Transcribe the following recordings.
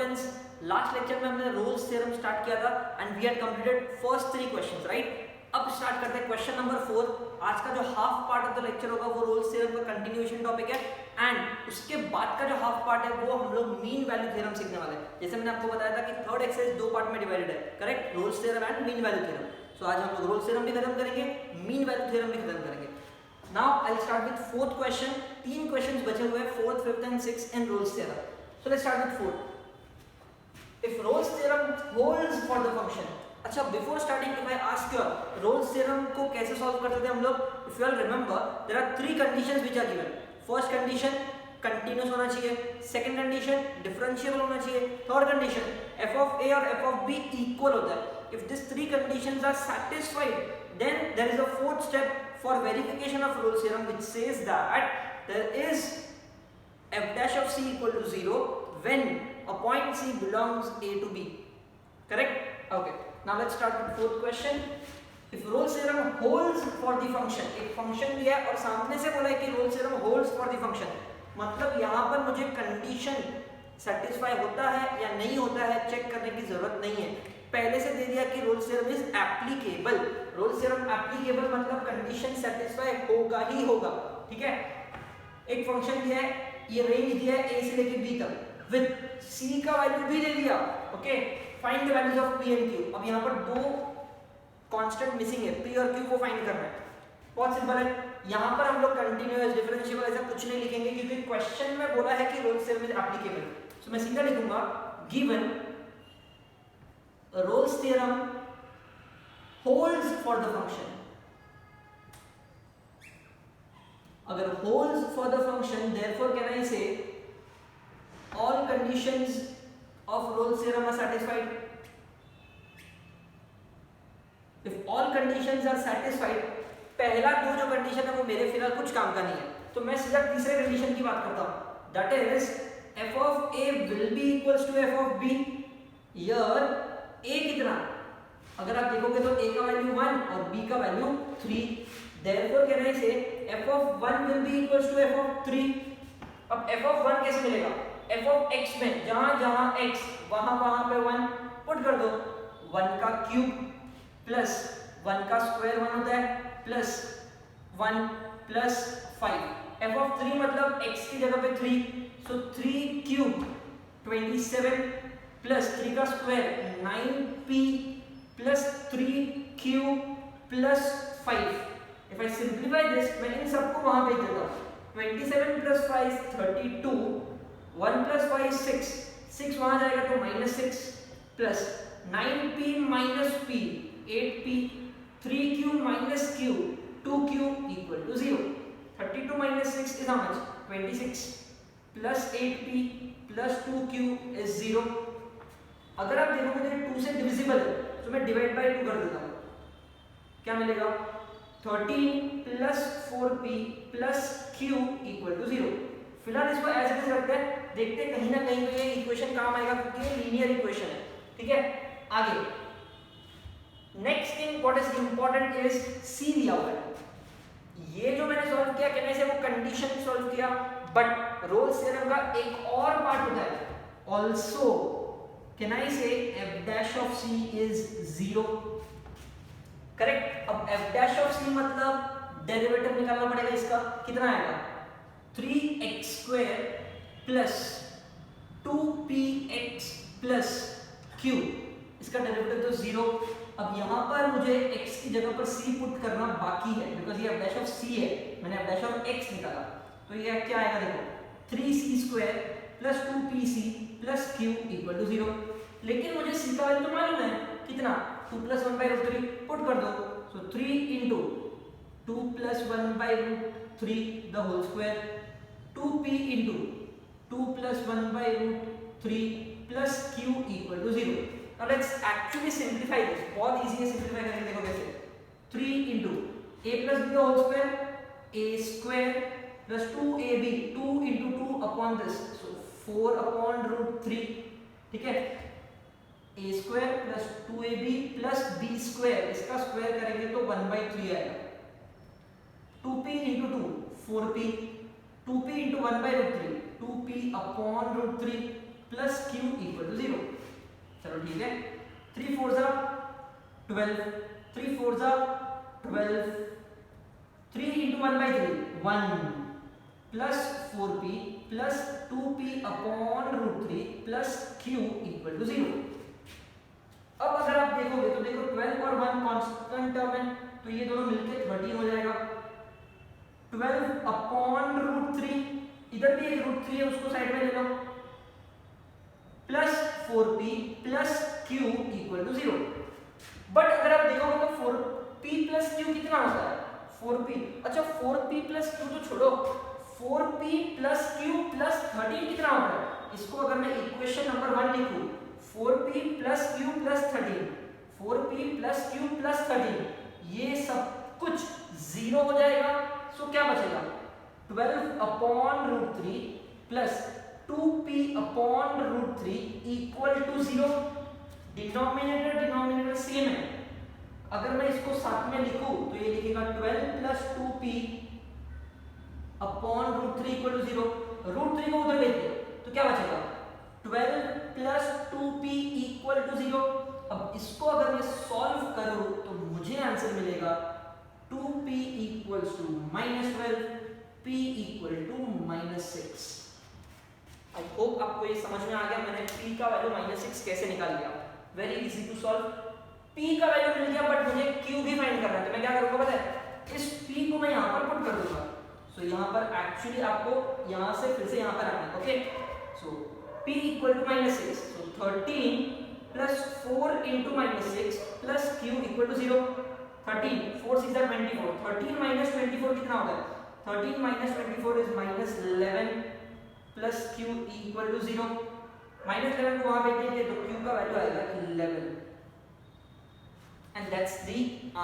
Friends, last lecture में हमने Rolle's theorem start किया था and we had completed first 3 questions, right? अब स्टार्ट करते हैं क्वेश्चन नंबर 4। आज का जो half part of the lecture होगा वो रोल्स थ्योरम का कंटिन्यूएशन टॉपिक है एंड उसके बाद का जो हाफ पार्ट है वो हम लोग मीन वैल्यू थ्योरम सीखने वाले हैं। जैसे मैंने आपको बताया था कि थर्ड एक्सरसाइज 2 पार्ट में डिवाइडेड है, correct? Rolle's theorem and mean value theorem. So आज हम लोग रोल्स थ्योरम भी खत्म करेंगे, मीन वैल्यू थ्योरम भी खत्म करेंगे। Now I will start with fourth question. 3 questions बचे हुए हैं, 4th, 5th and 6th in Rolle's theorem. So let's start with 4th। If Rolle's theorem holds for the function, अच्छा before starting if I ask you Rolle's theorem को कैसे solve करते थे हम लोग? If you all remember there are 3 conditions which are given. First condition continuous होना चाहिए, second condition differentiable होना चाहिए, third condition f of a और f of b इक्वल होता है। If this 3 conditions are satisfied then there is a fourth step for verification of Rolle's theorem which says that there is f dash of c equal to 0 when a point c belongs a to b, correct? Okay, now let's start with fourth question. If Rolle's theorem holds for the function, एक function दिया है और सामने से बोला है कि Rolle's theorem holds for the function, मतलब यहाँ पर मुझे कंडीशन सेटिस्फाई होता है या नहीं होता है चेक करने की जरूरत नहीं है, पहले से दे दिया कि Rolle's theorem is applicable. Rolle's theorem applicable मतलब कंडीशन सेटिस्फाई होगा ही होगा, ठीक है? एक फंक्शन दिया है, ये रेंज दिया है a से लेके b तक विद c का वैल्यू भी दे दिया, okay? Find the values of p and q। अब यहाँ पर 2 कांस्टेंट मिसिंग है, p और q को फाइंड करना है। बहुत सिंपल है, यहाँ पर हम लोग कंटीन्यूअस डिफरेंशिएबल ऐसा कुछ नहीं लिखेंगे क्योंकि क्वेश्चन में बोला है कि रोल्स थ्योरम इज एप्लीकेबल। सो मैं सीधा लिखूंगा given Rolle's theorem holds for the function। अगर holds for the function, therefore can I say all conditions of Rolle's theorem are satisfied? If all conditions are satisfied, पहला 2 जो condition है वो मेरे फिलहाल कुछ काम का नहीं है, तो मैं सीधा तीसरे कंडीशन की बात करता हूं, that is f of a will be equals to f of b। Here a कितना? अगर आप देखोगे तो a का वैल्यू 1 और b का value 3, therefore can I say f of 1 will be equals to f of 3। अब f of 1 कैसे मिलेगा? f of x में जहां जहां x वहां पे 1 पुट कर दो, 1 का क्यूब प्लस 1 का स्क्वायर 1 होता है प्लस 1 प्लस 5। f of 3 मतलब x की जगह पे 3, सो 3 क्यूब 27 प्लस 3 का square 9p plus 3q plus 5। If I simplify this, मैं इन सबको वहां भेज देता हूं, 27 प्लस 5 32, 1 प्लस 5 6, 6 वहां जाएगा तो -6 plus 9p minus p 8p, 3q minus q 2q equal to 0। 32 minus 6 is how much? 26 plus 8p plus 2q is 0। अगर आप देखोगे तो 2 से डिविजिबल है, तो मैं डिवाइड बाय 2 कर देता हूं, क्या मिलेगा? 13 plus 4p plus q equal to 0। फिलहाल इसको ऐसे कैसे रखते हैं, देखते हैं कहीं ना कहीं तो ये इक्वेशन काम आएगा क्योंकि ये लीनियर इक्वेशन है, ठीक है? आगे next thing what is important is c दिया हुआ है। ये जो मैंने सॉल्व किया कहने से वो कंडीशन सॉल्व किया, बट रोल्स थ्योरम का एक और पार्ट होता है, also can I say f dash of c is 0, correct? अब f dash of c मतलब डेरिवेटिव निकालना पड़ेगा इसका, कितना आएगा? 3x square plus 2px plus q, इसका डेरिवेटिव तो 0। अब यहाँ पर मुझे x की जगह पर c पुट करना बाकी है बिकॉज ये f dash of c है, मैंने f dash of x निकाला, तो ये क्या आएगा? देखो 3c square plus 2pc plus q equal to 0। लेकिन मुझे c का वैल्यू तो मालूम है, कितना? 2 प्लस 1 बाई रूट 3 पुट कर दो, so 3 into 2 plus 1 by root 3 the whole square, 2p into 2 plus 1 by root 3 plus q equal to 0। Now let's actually simplify this, बहुत इजी है सिंप्लीफाई करके, देखो कैसे। 3 into a plus b the whole square, a square plus 2ab, 2 into 2 upon this, so 4 upon root 3, ठीक है? a square plus 2ab plus b square, इसका square करेंगे तो 1/3 आएगा। 2p into 2 4p, 2p into 1/√3 2p upon √3 plus q equal to 0। चलो ठीक है, 3 4 जा 12, 3 4 जा 12, 3 into 1/3 1 plus 4p plus 2p upon root 3 plus q equal to 0। अब अगर आप देखोगे तो देखो 12 और 1 कांस्टेंट टर्म है, तो ये दोनों मिलके 13 हो जाएगा। 12 अपॉन रूट 3, इधर भी एक रूट 3 है, उसको साइड में ले लो, plus 4p plus q equal to 0। But अगर आप देखोगे तो 4p प्लस q कितना होता है? 4p। अच्छा 4p प्लस q तो छोड़ो, 4p प्लस q प्लस 13 कितना होता है? इसको अगर मैं इक्वेशन नंबर 1 लिखूं, 4p plus q plus 13, 4p plus q plus 13, ये सब कुछ 0 हो जाएगा। सो क्या बचेगा? 12 upon root 3 plus 2p upon root 3 equal to 0। Denominator same है। अगर मैं इसको साथ में लिखूं तो ये लिखेगा 12 प्लस 2p upon root 3 equal to 0। Root 3 को उधर भेज दो तो क्या बचेगा? 12 प्लस 2p इक्वल टू 0। अब इसको अगर मैं सॉल्व करूं तो मुझे आंसर मिलेगा 2p equals to -12, p equal to -6। I hope आपको ये समझ में आ गया मैंने p का वैल्यू -6 कैसे निकाल लिया। Very easy to solve. p का वैल्यू मिल गया, बट मुझे q भी फाइंड करना है, तो मैं क्या करूंगा पता है? इस p को मैं यहां पर पुट कर दूंगा। सो यहां पर एक्चुअली आपको यहां से फिर से यहां पर आना है। Okay, so p equal to -6, so 13 plus 4 into -6 plus q equal to 0। 13 4 6 are 24, 13 minus 24 कितना होगा? 13 minus 24 is -11 plus q equal to 0। -11 को वहां भेज देंगे तो q का वैल्यू आएगा 11, and that's the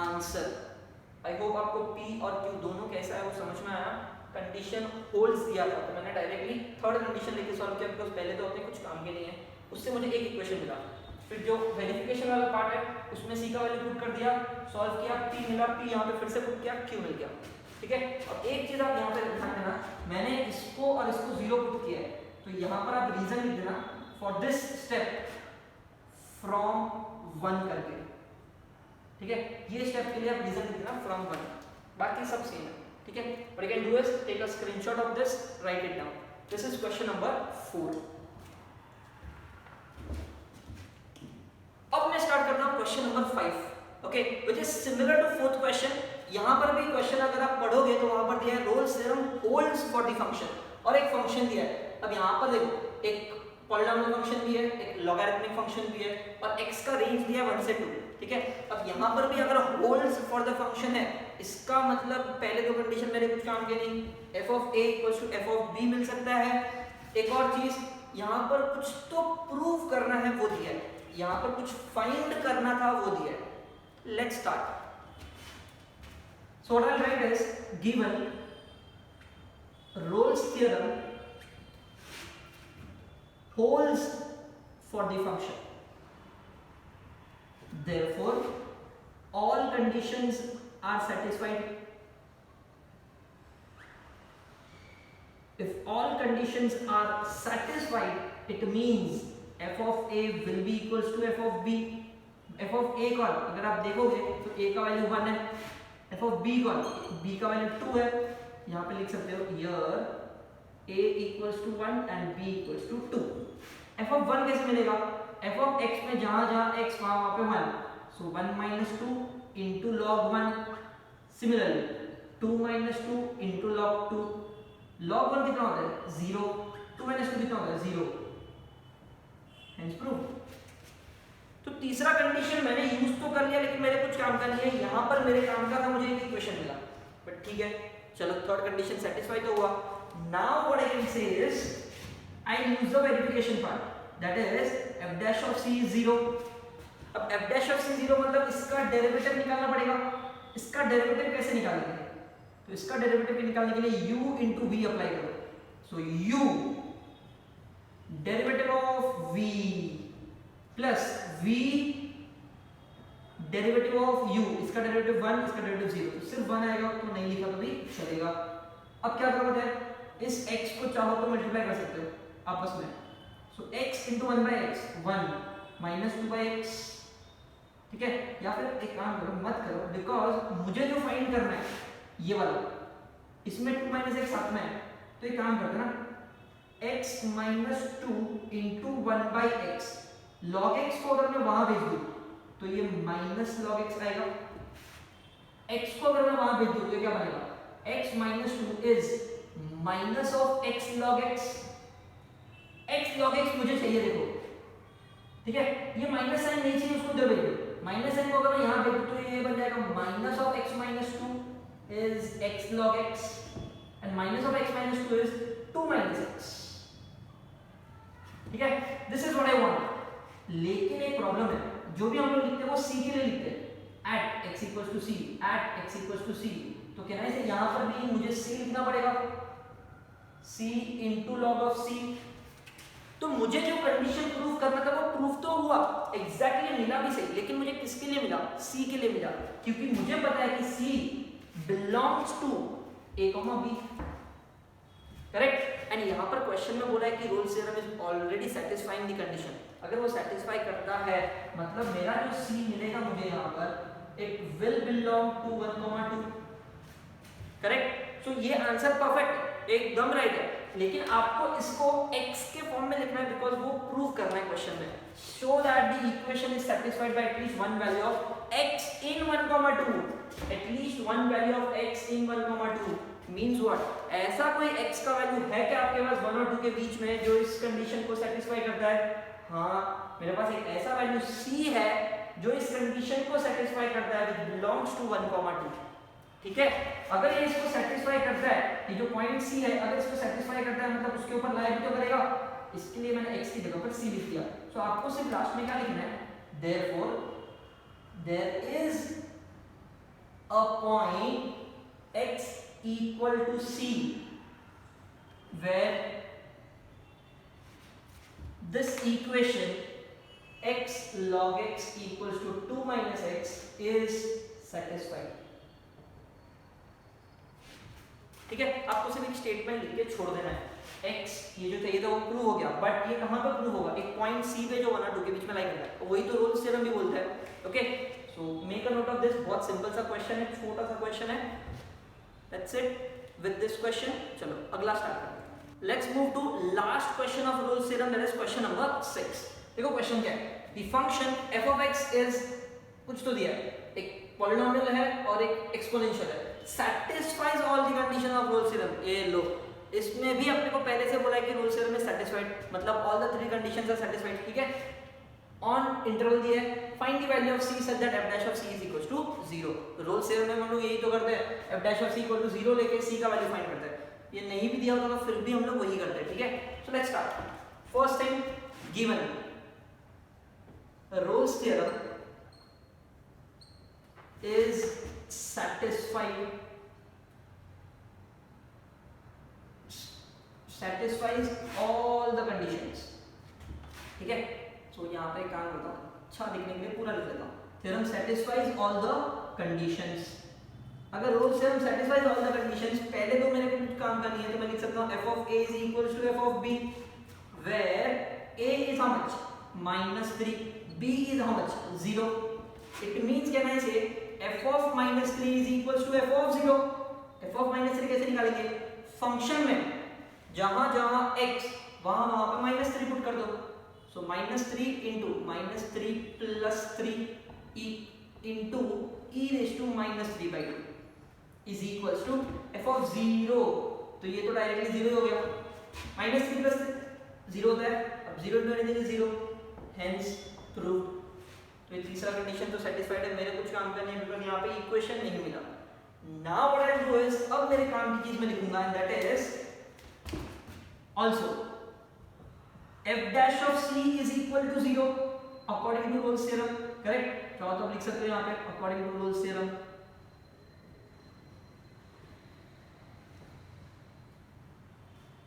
answer. I hope आपको p और q दोनों कैसा है वो समझ में आया। कंडीशन होल्ड्स दिया था तो मैंने डायरेक्टली थर्ड कंडीशन लेके सॉल्व किया, बिकॉज़ पहले तो अपने कुछ काम के नहीं है। उससे मुझे एक इक्वेशन मिला, फिर जो वेरिफिकेशन वाला पार्ट है उसमें c का वैल्यू पुट कर दिया, सॉल्व किया, p मिला, p यहां पे फिर से पुट किया, q मिल गया। ठीक है, अब एक चीज आप यहां पे ध्यान देना, मैंने इसको और इसको 0 पुट किया है, तो यहां पर आप रीजन लिख देना फॉर दिस स्टेप फ्रॉम 1 करके। ठीक है, ये स्टेप के लिए आप रीजन लिख देना फ्रॉम 1, बाकी सब सेम है। ठीक है, what you can do is take a screenshot of this, write it down. This is question number 4। अब मैं स्टार्ट करता हूं question number 5, okay, which is similar to fourth question. यहां पर भी क्वेश्चन अगर आप पढ़ोगे तो वहां पर दिया है roles theorem holds for the function, और एक फंक्शन दिया है। अब यहां पर देखो एक पॉलिनोमियल फंक्शन भी है, एक लॉगरिथमिक फंक्शन भी है, और x का रेंज दिया है 1 से 2। ठीक है, अब यहां पर भी अगर होल्ड्स फॉर द फंक्शन है, इसका मतलब पहले दो कंडीशन मेरे कुछ काम के नहीं, f of a equals to f of b मिल सकता है। एक और चीज यहां पर कुछ तो प्रूव करना है वो दिया है, यहां पर कुछ फाइंड करना था वो दिया है। Let's start. So what I right is given Rolle's theorem holds for the function, therefore all conditions are satisfied. If all conditions are satisfied, it means f of a will be equals to f of b. f of a कौन, अगर आप देखोगे तो a का value 1 है, f of b कौन, b का value 2 है। यहाँ पे लिख सकते हो here a equals to 1 and b equals to 2। f of 1 कैसे मिलेगा? f of x में जहां x वहां पे 1, so 1 minus 2 into log 1। Similarly 2 minus 2 into log 2, log 1 कितना होता है? 0, 2 minus 2 कितना होता है? 0, hence proof। तो तीसरा कंडीशन मैंने यूज तो कर लिया, लेकिन मेरे कुछ काम का नहीं है, यहां पर मेरे काम का था, मुझे एक इक्वेशन मिला, बट ठीक है चलो, थर्ड कंडीशन सेटिस्फाई तो हुआ। Now what I can say is I use the verification part, that is f dash of c is 0। अब f dash of c 0 मतलब इसका डेरिवेटिव निकालना पड़ेगा। इसका डेरिवेटिव कैसे निकालेंगे? तो इसका डेरिवेटिव निकालने के लिए u into v अप्लाई करो। सो u derivative of v plus v derivative of u, इसका डेरिवेटिव 1, इसका डेरिवेटिव 0, तो सिर्फ 1 आएगा, तो नहीं लिखा तो भी चलेगा। अब क्या करोगे? इस x को चाहो तो मल्टीप्लाई कर सकते हो आपस में। सो x x into 1/x 1 minus 2/x, ठीक है। या फिर एक काम करो, मत करो, बिकॉज मुझे जो फाइंड करना है ये वाला, इसमें 2 माइनस x साथ में है, तो एक काम करते ना, x minus 2 into 1/x, log x को अगर मैं वहां भेज दूं तो ये माइनस log x आएगा, x को अगर मैं वहां भेज दूं तो क्या बनेगा, x minus 2 is minus of x log x, x log x मुझे चाहिए, देखो ठीक है, ये माइनस साइन नहीं चाहिए, उसको इधर भेज दो, माइनस साइन को अगर मैं यहां भेज दूं तो ये बन जाएगा minus of x minus 2 is x log x and minus of x minus 2 is 2 minus x, ठीक है। This is what I want. लेकिन एक प्रॉब्लम है, जो भी हम लोग लिखते हैं वो c के लिए लिखते हैं, at x equals to c, at x equals to c, तो कहना है यहां पर भी मुझे c लिखना पड़ेगा, c into log of c। तो मुझे जो कंडीशन प्रूव करना था वो प्रूव तो हुआ, एग्जैक्टली मिला भी सही, लेकिन मुझे किसके लिए मिला, c के लिए मिला, क्योंकि मुझे पता है कि c belongs to a, b, correct. And यहाँ पर क्वेश्चन में बोला है कि Rolle's theorem is already satisfying the condition, अगर वो सेटिस्फाई करता है मतलब मेरा जो c मिलेगा मुझे यहाँ पर it will belong to 1, 2, correct. So ये आंसर परफेक्ट, एकदम राइट है, लेकिन आपको इसको x के फॉर्म में लिखना है बिकॉज वो प्रूव करना है क्वेश्चन में, show that the equation is satisfied by at least one value of x in 1, 2, at least one value of x in 1, 2 means what, ऐसा कोई x का वैल्यू है क्या आपके पास 1 और 2 के बीच में जो इस कंडीशन को सेटिस्फाई करता है, हाँ मेरे पास एक ऐसा वैल्यू c है जो इस कंडीशन को सेटिस्फाई करता है, विच बिलोंग्स टू 1, 2, ठीक है। अगर ये इसको सेटिस्फाई करता है, ये जो पॉइंट c है अगर इसको सेटिस्फाई करता है मतलब उसके ऊपर लाई भी तो करेगा, इसके लिए मैंने x की जगह पर c लिख दिया। सो आपको सिर्फ लास्ट में क्या लिखना है, therefore there is a point x equal to c where this equation x log x equals to 2 minus x is satisfied, ठीक है। आपको सिर्फ एक स्टेटमेंट लिख के छोड़ देना है, x ये जो चाहिए था वो प्रूव हो गया, बट ये कहां पर प्रूव होगा, एक पॉइंट c पे जो 1 और 2 के बीच में लाई करना है, वही तो रोल्स थ्योरम भी बोलता है, okay. So make a note of this, बहुत सिंपल सा क्वेश्चन है, छोटा सा क्वेश्चन है, that's it with this question. चलो अगला स्टार्ट करते हैं, let's move to last question of Rolle's theorem, that is question number 6। देखो क्वेश्चन क्या है, the function f of x is, कुछ तो दिया है, एक पॉलिनोमियल है और एक एक्सपोनेंशियल है, satisfies all the condition of Rolle's theorem, ये लो, इसमें भी अपने को पहले से बोला है कि Rolle's theorem is satisfied, मतलब all the 3 conditions are satisfied, ठीक है। ऑन इंटरवल दिया है, find the value of c such that f dash of c is equals to 0। Rolle's theorem में हम लोग यही तो करते हैं, f dash of c equal to 0 लेके c का वैल्यू फाइंड करते हैं, ये नहीं भी दिया होता तो फिर भी हम लोग वही करते हैं, ठीक है। सो let's start, first thing given Rolle's theorem is satisfies all the conditions, ठीक है। सो यहाँ पे काम करता हूँ, अच्छा दिखने के लिए पूरा लिख लेता हूँ, theorem satisfies all the conditions। अगर Rolle's theorem satisfies all the conditions, पहले तो मेरे को कुछ काम का नहीं है तो मैं लिख सकता हूँ f of a is equals to f of b, where a is how much -3, b is how much 0। It means कहना है इसे f of -3 is equals to f of 0। f of -3 कैसे निकालेंगे, फंक्शन में जहां जहां x वहां वहां पे -3 पुट कर दो, so -3 into -3 plus 3 into e raised to -3/2 is equals to f of 0। तो ये तो डायरेक्टली 0 हो गया, -3 plus 0 होता है, अब 0 into anything is 0, hence proved। तो ये तीसरा कंडीशन तो सेटिस्फाइड है, मेरे कुछ काम करने बिकॉज़ यहाँ पे इक्वेशन नहीं मिला। Now what I do is, अब मेरे काम की चीज मैं लिखूंगा, and that is also f dash of c is equal to 0 according to Rolle's theorem, correct. चाहो तो आप लिख सकते हो यहाँ पे according to Rolle's theorem।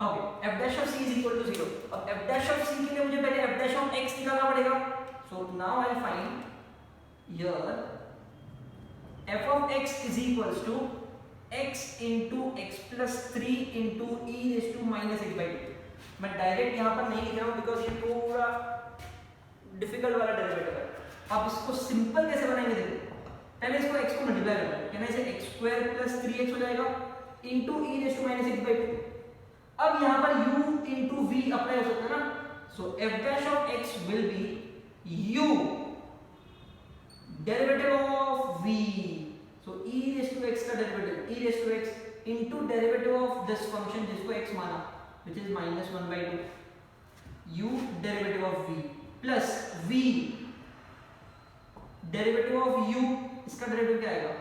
Okay, f dash of c is equal to 0। अब f dash of c के लिए मुझे पहले f dash of x निकालना पड़ेगा, so now I'll find here f of x is equals to x into x plus 3 into e raised to -x/2। मैं direct यहाँ पर नहीं लिख रहा हूँ बिकॉज ये थोड़ा डिफिकल्ट वाला डेरिवेटिव है। आप इसको सिंपल कैसे बनाएंगे देखो, पहले इसको x को मल्टीप्लाई करना है, यानी इसे x स्क्वायर प्लस 3x हो जाएगा into e raise to minus x by 2। अब यहाँ पर u इनटू v अप्लाई हो सकता है ना, so f dash of x will be u derivative of v, so e raise to x का derivative e raise to x into derivative of this function जिसको x माना which is -1/2 u derivative of v plus v derivative of u, इसका derivative क्या आएगा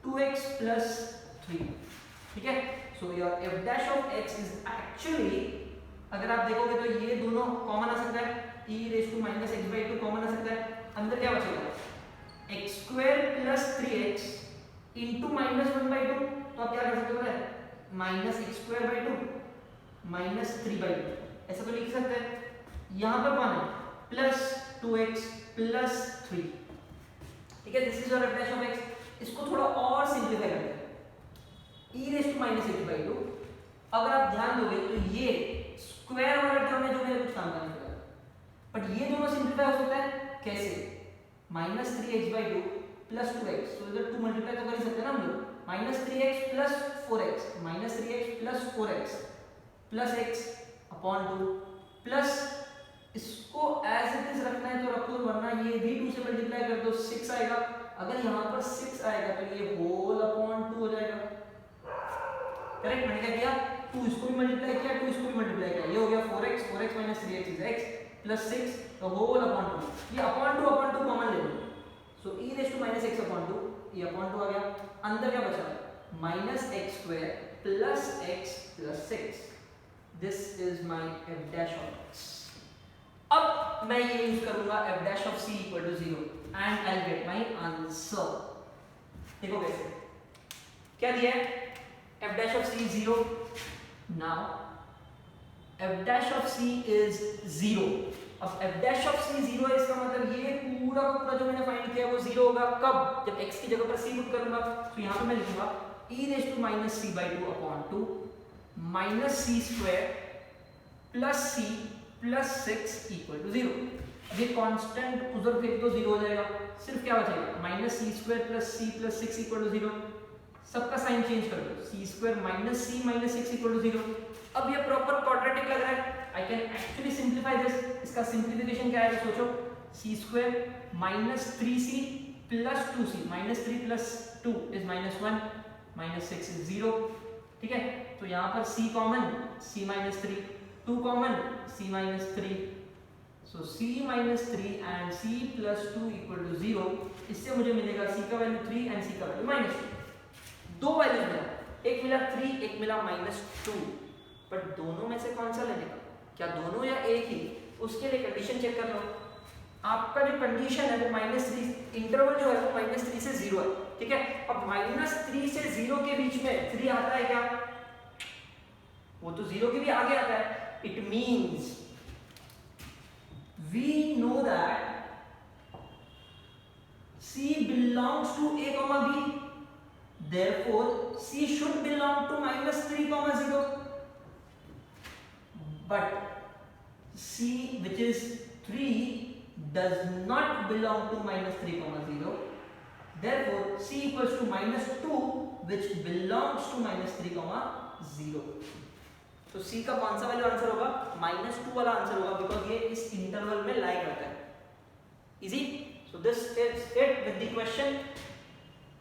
2x plus 3, ठीक है। So your f dash of x is actually, अगर आप देखोगे तो ये दोनों कॉमन आ सकता है, e raise to minus x by 2 common आ सकता है, अंदर क्या बचेगा x square plus 3x into -1/2, तो आप क्या कर सकते हो minus x square by 2 minus 3/2, ऐसा तो लिख सकते हैं। यहाँ पर कौन है प्लस 2x प्लस 3, ठीक है, this is your f dash of x। इसको थोड़ा और सिंपलीफाई करते हैं, e raise to minus x by 2, अगर आप ध्यान दोगे तो ये स्क्वायर वाला टर्म है जो मेरे कुछ काम का नहीं करेगा, बट ये दोनों सिंपलीफाई हो सकता है कैसे, -3x बाई 2 प्लस 2x, तो इधर 2 मल्टीप्लाई तो कर ही सकते हैं ना हम लोग, -3x plus 4x, -3x plus 4x plus x upon 2 plus इसको एज इट इज रखना है तो रखो, वरना ये भी 2 से मल्टीप्लाई कर दो 6 आएगा, अगर यहाँ पर 6 आएगा तो ये होल अपॉन 2 हो जाएगा, करेक्ट। मैंने क्या किया 2 इसको भी मल्टीप्लाई किया 2 इसको भी मल्टीप्लाई किया, ये हो गया 4x 4x minus 3x is x plus 6 तो होल अपॉन 2, ये अपॉन 2 कॉमन ले लो, so e raise to minus x upon 2, ये अपॉन 2 आ गया, अंदर क्या बचा minus x square plus x plus 6, this is my f dash of x। अब मैं ये यूज करूंगा f dash of c equal to 0 and I get my answer. देखो कैसे, क्या दिया है f dash of c 0, now f dash of c is 0। अब f डैश ऑफ c 0 है, इसका मतलब ये पूरा का पूरा जो मैंने फाइंड किया वो 0 होगा, कब, जब x की जगह पर c पुट करूंगा, तो यहां पे मैं लिखूंगा e raise to minus c by 2 upon 2 minus c square plus c plus 6 equal to 0। अब ये कांस्टेंट उधर फेंक दो 0 हो जाएगा, सिर्फ क्या बचेगा minus c square plus c plus 6 equal to 0, सबका साइन चेंज कर दो, c square minus c minus 6 equal to 0। अब ये प्रॉपर क्वाड्रेटिक लग रहा है, I can actually simplify this, इसका सिंप्लीफिकेशन क्या है सोचो, c square minus 3c plus 2c minus 3 plus 2 is -1 minus 6 is 0, ठीक है। तो यहाँ पर c common c minus 3, 2 common c minus 3, so c minus 3 and c plus 2 equal to 0। इससे मुझे मिलेगा c का वैल्यू 3 एंड c का वैल्यू -2, दो वैल्यूज मिला, एक मिला 3 एक मिला -2, बट दोनों में से कौन सा लेने का, क्या दोनों या एक ही, उसके लिए कंडीशन चेक कर लो। आपका जो कंडीशन है वो -3, इंटरवल जो है वो -3 से 0 है, ठीक है। अब -3 से 0 के बीच में 3 आता है क्या, वो तो 0 के भी आगे आता है, it means we know that c belongs to a comma b, therefore c should belong to -3 comma 0, but c which is 3 does not belong to -3 comma 0, therefore c equals to -2 which belongs to -3 comma 0। तो c का कौन सा value answer होगा, -2 वाला answer होगा, because ये इस interval में लाई करता है। Easy, so this is it with the question,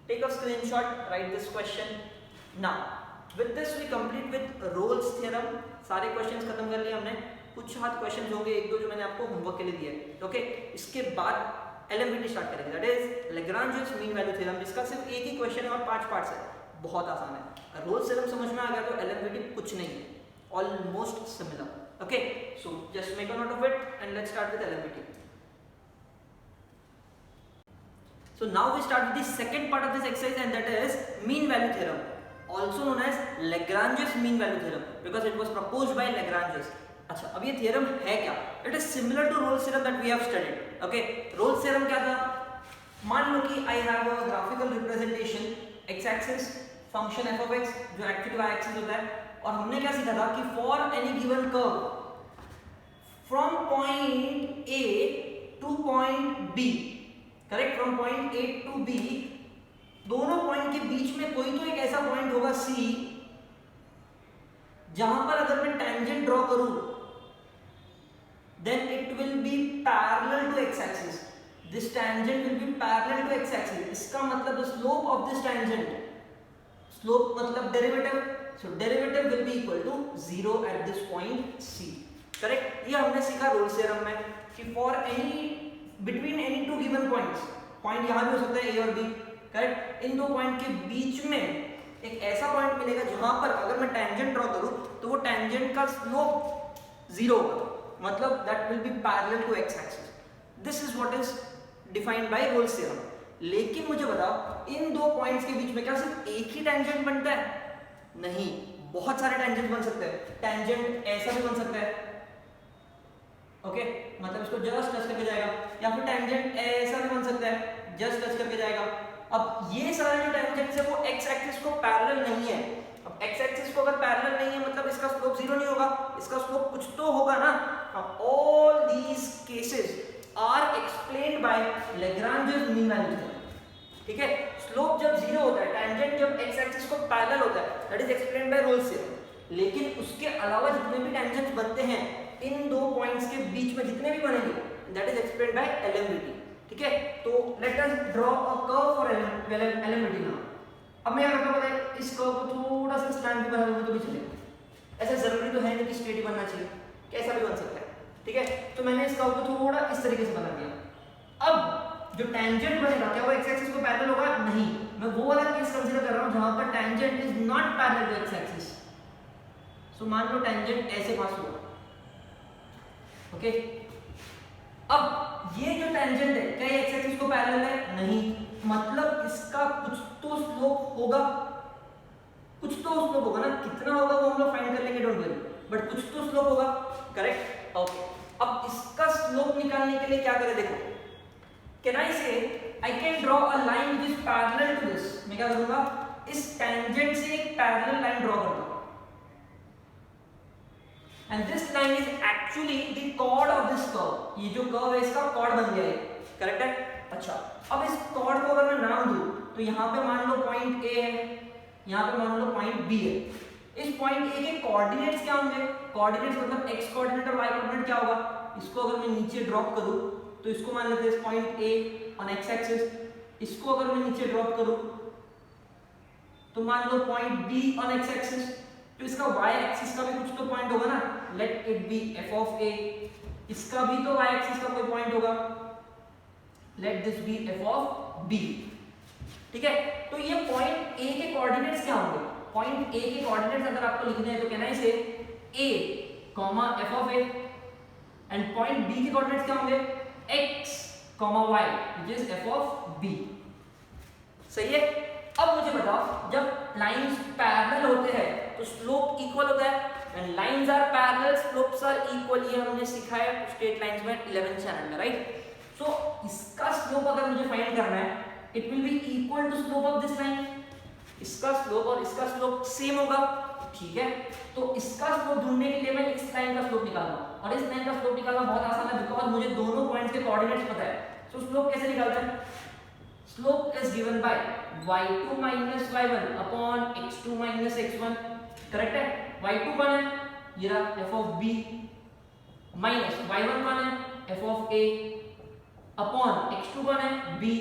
take a screenshot, write this question. Now with this we complete with Rolle's theorem, सारे क्वेश्चंस खत्म कर लिए हमने, कुछ हाथ क्वेश्चंस होंगे एक दो जो मैंने आपको होमवर्क के लिए दिए, ओके। इसके बाद एलएमवीटी स्टार्ट करेंगे, that is Lagrange mean value theorem, जिसका सिर्फ एक ही क्वेश्चन है और 5 पार्ट्स है, बहुत आसान है। रोल्स थ्योरम समझ में आ गया तो एलएमवीटी कुछ नहीं है, almost similar, okay, so just make a note of it and let's start with LMVT. So now we start with the second part of this exercise and that is mean value theorem, also known as Lagrange's mean value theorem because it was proposed by Lagrange's। अच्छा, अब ये theorem है क्या, it is similar to Rolle's theorem that we have studied, okay। Rolle's theorem क्या था, मान लो कि I have a graphical representation, x axis function f of x जो actually y axis होता है, और हमने क्या सीखा था कि for any given curve from point A to B, correct, from point A to B, दोनों पॉइंट के बीच में कोई तो एक ऐसा पॉइंट होगा C जहां पर अगर मैं टेंजेंट ड्रॉ करूं then it will be parallel to x axis. This tangent will be parallel to x axis. इसका मतलब the slope of this tangent, slope मतलब derivative, so derivative will be equal to 0 at this point C. Correct, ये हमने सीखा Rolle's theorem में कि for any between any two given points, point यहाँ भी हो सकता है A और B, करेक्ट, इन दो पॉइंट के बीच में एक ऐसा पॉइंट मिलेगा जहां पर अगर मैं टेंजेंट ड्रॉ करूं तो वो टेंजेंट का स्लोप 0 होगा, मतलब that will be parallel to x axis. This is what is defined by Rolle's theorem. लेकिन मुझे बताओ इन दो पॉइंट्स के बीच में क्या सिर्फ एक ही टेंजेंट बनता है? नहीं, बहुत सारे टेंजेंट बन सकते हैं. टेंजेंट ऐसा भी बन सकता है, ओके, मतलब इसको जस्ट टच करके जाएगा, या फिर टेंजेंट ऐसा भी बन सकता है, जस्ट टच करके जाएगा. अब ये सारे जो टेंजेंट्स है वो x एक्सिस को पैरेलल नहीं है. अब x एक्सिस को अगर पैरेलल नहीं है मतलब इसका स्लोप 0 नहीं होगा, इसका स्लोप कुछ तो होगा ना. All these cases are explained by Lagrange's mean value theorem. ठीक है, स्लोप जब 0 होता है, टेंजेंट जब x एक्सिस को पैरेलल होता है, that is explained bye Rolle's theorem. लेकिन उसके अलावा जितने भी टेंजेंट्स बनते हैं इन दो पॉइंट्स के बीच में जितने भी बनेंगे, that is explained by LMVT. ठीक है, तो let us draw a curve for LMVT now. अब मैं क्या पता है, इस कर्व को थोड़ा सा स्लैंट भी बना दूंगा तो भी चलेगा. ऐसा जरूरी तो है नहीं कि स्ट्रेट ही बनना चाहिए, कैसा भी बन सकता है. ठीक है, तो मैंने इस कर्व को थोड़ा इस तरीके से बना दिया. अब जो टेंजेंट बनेगा क्या वो x एक्सिस को पैरेलल होगा? नहीं, मैं वो वाला केस कंसीडर कर रहा हूं जहां पर tangent is not parallel to x axis. So मान लो टेंजेंट ऐसे पास हुआ, ओके. अब ये जो टेंजेंट है क्या x एक्सिस को पैरेलल है? नहीं, मतलब इसका कुछ तो स्लोप होगा, कुछ तो स्लोप होगा ना. कितना होगा वो हम लोग फाइंड कर लेंगे, डोंट वरी, बट कुछ तो स्लोप होगा. Correct, okay. अब इसका स्लोप निकालने के लिए क्या करें, देखो, can I say I can draw a line which is parallel to this. मैं क्या करूंगा, इस टेंजेंट से एक पैरेलल लाइन ड्रॉ करता हूं, and this line is actually the chord of this curve. ये जो कर्व है इसका chord बन गया है, करेक्ट है. अच्छा, अब इस chord को अगर मैं नाम दूं तो यहाँ पे मान लो पॉइंट A है, यहाँ पे मान लो पॉइंट B है. इस पॉइंट A के कोऑर्डिनेट्स क्या होंगे? कोऑर्डिनेट्स मतलब x कोऑर्डिनेट और y कोऑर्डिनेट क्या होगा? इसको अगर मैं नीचे ड्रॉप करूं तो इसको मान लेते हैं point A on x axis. इसको अगर मैं नीचे ड्रॉप करूं तो मान लो point B on x axis. तो इसका y एक्सिस का भी कुछ तो पॉइंट होगा ना, let it be f of a. इसका भी तो y एक्सिस का कोई पॉइंट होगा, let this be f of b. ठीक है, तो ये पॉइंट a के कोऑर्डिनेट्स क्या होंगे? पॉइंट a के कोऑर्डिनेट्स अगर आपको लिखने हैं तो कहना है इसे a, f of a, and point b के कोऑर्डिनेट्स क्या होंगे? x, y, which is f of b. सही है. अब मुझे बताओ, जब लाइंस पैरेलल होते हैं तो स्लोप इक्वल होता है, and lines are parallel, slopes are equal. ये हमने सीखा है स्ट्रेट लाइंस में 11th चैनल में, राइट. सो इसका स्लोप अगर मुझे फाइंड करना है, it will be equal to slope of this line. इसका स्लोप और इसका स्लोप सेम होगा. ठीक है, तो इसका स्लोप ढूंढने के लिए मैं इस लाइन का स्लोप निकालूंगा, और इस लाइन का स्लोप निकालना बहुत आसान है बिकॉज मुझे दोनों पॉइंट्स के कोऑर्डिनेट्स पता है. सो स्लोप कैसे निकालते हैं? Slope is given by y2 minus y1 upon x2 minus x1. Correct है. y2 कौन है? ये रहा f of b, minus y1 कौन है? f of a, upon x2 कौन है? b,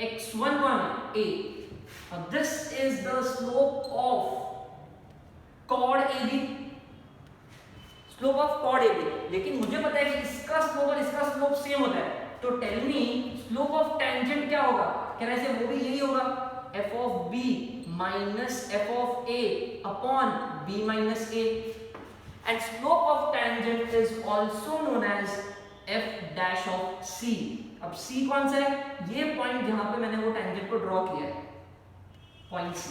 x1 कौन है? a. और this is the slope of chord AB. Slope of chord AB. लेकिन मुझे पता है कि इसका स्लोप और इसका स्लोप सेम होता है, तो tell me slope of tangent क्या होगा? कहना से वो भी यही होगा, f of b minus f of a upon b minus a. and slope of tangent is also known as f dash of c. अब c कौन सा है? ये पॉइंट जहां पे मैंने वो टेंजेंट को ड्रॉ किया है, point c,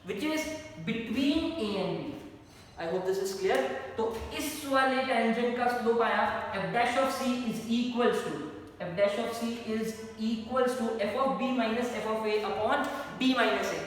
which is between a and b. I hope this is clear. तो इस वाले टेंजेंट का स्लोप आया f dash of c is equals to f of b minus f of a upon b minus a.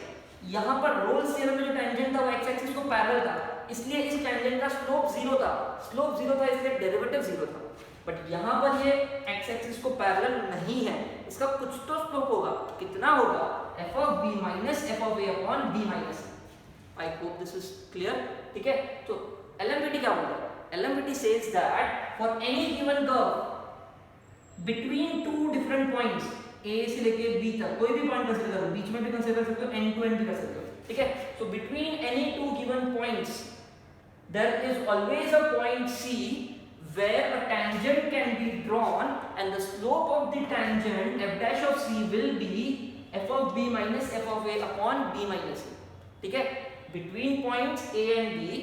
यहाँ पर Rolle's theorem में जो tangent था वो x एक्सिस को पैरेलल था, इसलिए इस टेंजेंट का स्लोप 0 था. स्लोप 0 था इसलिए डेरिवेटिव 0 था. बट यहाँ पर ये एक्स एक्सिस को पैरेलल नहीं है, इसका कुछ तो स्लोप होगा, कितना होगा, f of B minus f of A upon B minus A. I hope this is clear, ठीक है। तो एलएमवीटी क्या बोलता है, LMVT says that for any given curve between two different points A से लेके बी तक, कोई भी पॉइंट कंसीडर करो, बीच में भी कंसीडर कर सकते हो, एंड टू एंड भी कर सकते हो, ठीक है। So between any two given points there is always a point c where a tangent can be drawn and the slope of the tangent f dash of c will be f of b minus f of a upon b minus a, ठीक है। between points a and b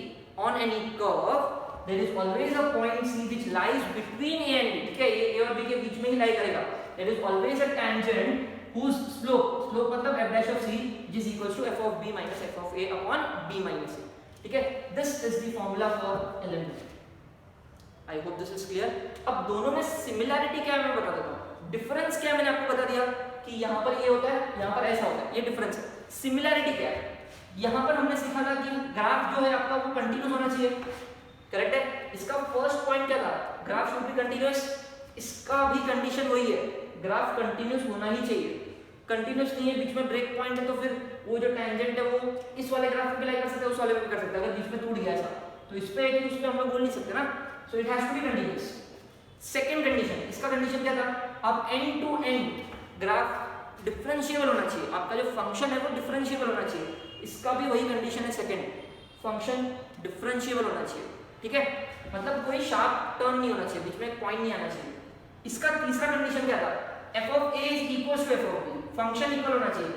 on any curve there is always a point c which lies between a and b, ठीक है, ये a और b के बीच में ही लाई करेगा। there is always a tangent whose slope मतलब f dash of c which is equals to f of b minus f of a upon b minus a, ठीक है। this is the formula for LMDT। I hope this is clear. अब दोनों में similarity क्या है मैं बता देता हूँ, डिफरेंस क्या है मैंने आपको बता दिया कि यहाँ पर ये होता है, यहाँ पर ऐसा होता है, ये डिफरेंस है। सिमिलैरिटी क्या है, यहाँ पर हमने सीखा था कि ग्राफ जो है आपका वो कंटिन्यूस होना चाहिए, करेक्ट है। इसका फर्स्ट पॉइंट क्या था, ग्राफ शुड बी कंटिन्यूस, इसका भी कंडीशन वही है, ग्राफ कंटिन्यूस होना ही चाहिए। कंटिन्यूस नहीं है, बीच में ब्रेक पॉइंट है, तो फिर वो जो टेंजेंट है वो इस वाले ग्राफ पे अप्लाई कर सकते हैं, उस वाले पे कर सकते हैं। अगर बीच में टूट गया ऐसा तो इस पे है कि उस पे हम लोग बोल नहीं सकते ना, so it has to be continuous। Second condition, इसका कंडीशन क्या था, अब end to end graph differentiable होना चाहिए, आपका जो फंक्शन है वो डिफरेंशिएबल होना चाहिए, इसका भी वही कंडीशन है सेकंड, फंक्शन डिफरेंशिएबल होना चाहिए, ठीक है। मतलब कोई शार्प टर्न नहीं होना चाहिए, बीच में एक पॉइंट नहीं आना चाहिए। इसका तीसरा कंडीशन क्या था, f of a is equals to f of b, function equal होना चाहिए।